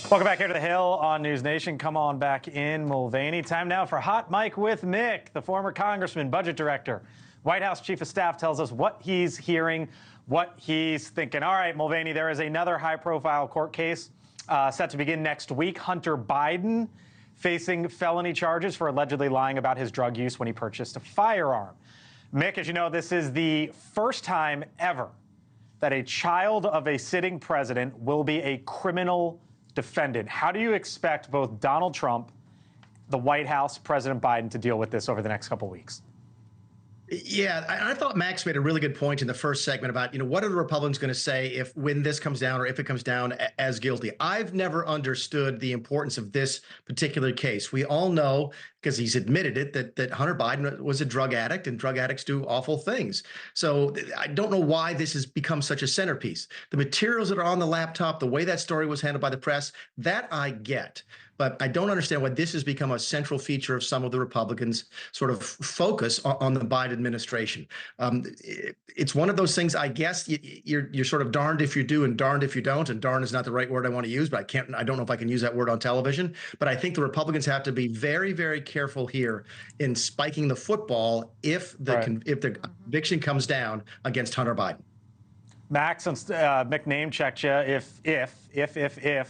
Welcome back here to the Hill on News Nation. Come on back in, Mulvaney. Time now for Hot Mike with Mick, the former congressman, budget director. White House chief of staff tells us what he's hearing, what he's thinking. All right, Mulvaney, there is another high-profile court case set to begin next week. Hunter Biden facing felony charges for allegedly lying about his drug use when he purchased a firearm. Mick, as you know, this is the first time ever that a child of a sitting president will be a criminal defendant. How do you expect both Donald Trump, the White House, President Biden to deal with this over the next couple of weeks? Yeah, I thought Max made a really good point in the first segment about, what are the Republicans going to say when this comes down or if it comes down as guilty? I've never understood the importance of this particular case. We all know, because he's admitted it, that Hunter Biden was a drug addict, and drug addicts do awful things. So I don't know why this has become such a centerpiece. The materials that are on the laptop, the way that story was handled by the press, that I get. But I don't understand why this has become a central feature of some of the Republicans' sort of focus on the Biden administration. It's one of those things, I guess, you're sort of darned if you do and darned if you don't. And darn is not the right word I want to use, but I don't know if I can use that word on television. But I think the Republicans have to be very, very careful here in spiking the football if the conviction comes down against Hunter Biden. Max, since Mick name checked you, if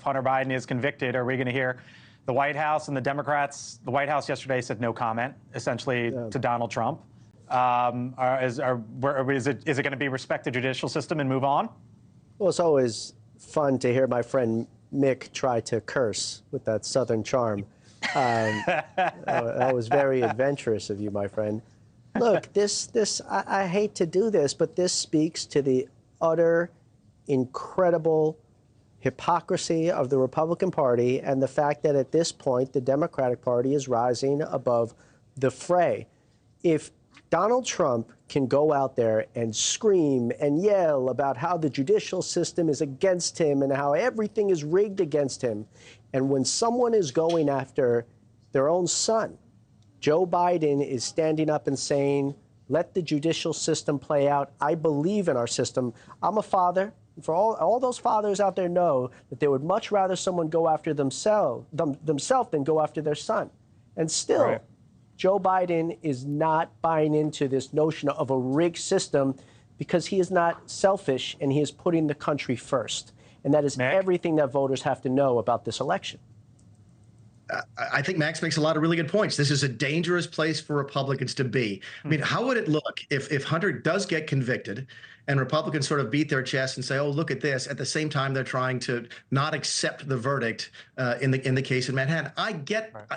Hunter Biden is convicted, are we going to hear the White House and the Democrats? The White House yesterday said no comment, essentially, to Donald Trump. Is it going to be respect the judicial system and move on? Well, it's always fun to hear my friend Mick try to curse with that Southern charm. That was very adventurous of you, my friend. Look, I hate to do this, but this speaks to the utter, incredible hypocrisy of the Republican Party and the fact that at this point the Democratic Party is rising above the fray. If Donald Trump can go out there and scream and yell about how the judicial system is against him and how everything is rigged against him, and when someone is going after their own son, Joe Biden is standing up and saying, let the judicial system play out. I believe in our system. I'm a father. For all those fathers out there know that they would much rather someone go after themselves than go after their son. And still, right, Joe Biden is not buying into this notion of a rigged system because he is not selfish and he is putting the country first. And that is everything that voters have to know about this election. I think Max makes a lot of really good points. This is a dangerous place for Republicans to be. I mean, how would it look if Hunter does get convicted and Republicans sort of beat their chest and say, oh, look at this. At the same time, they're trying to not accept the verdict in the case in Manhattan.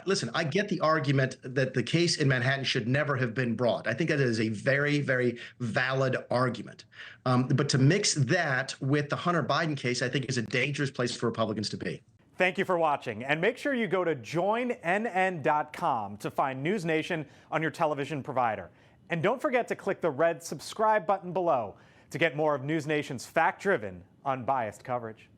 Listen, I get the argument that the case in Manhattan should never have been brought. I think that is a very, very valid argument. But to mix that with the Hunter Biden case, I think is a dangerous place for Republicans to be. Thank you for watching, and make sure you go to joinnn.com to find News Nation on your television provider. And don't forget to click the red subscribe button below to get more of News Nation's fact-driven, unbiased coverage.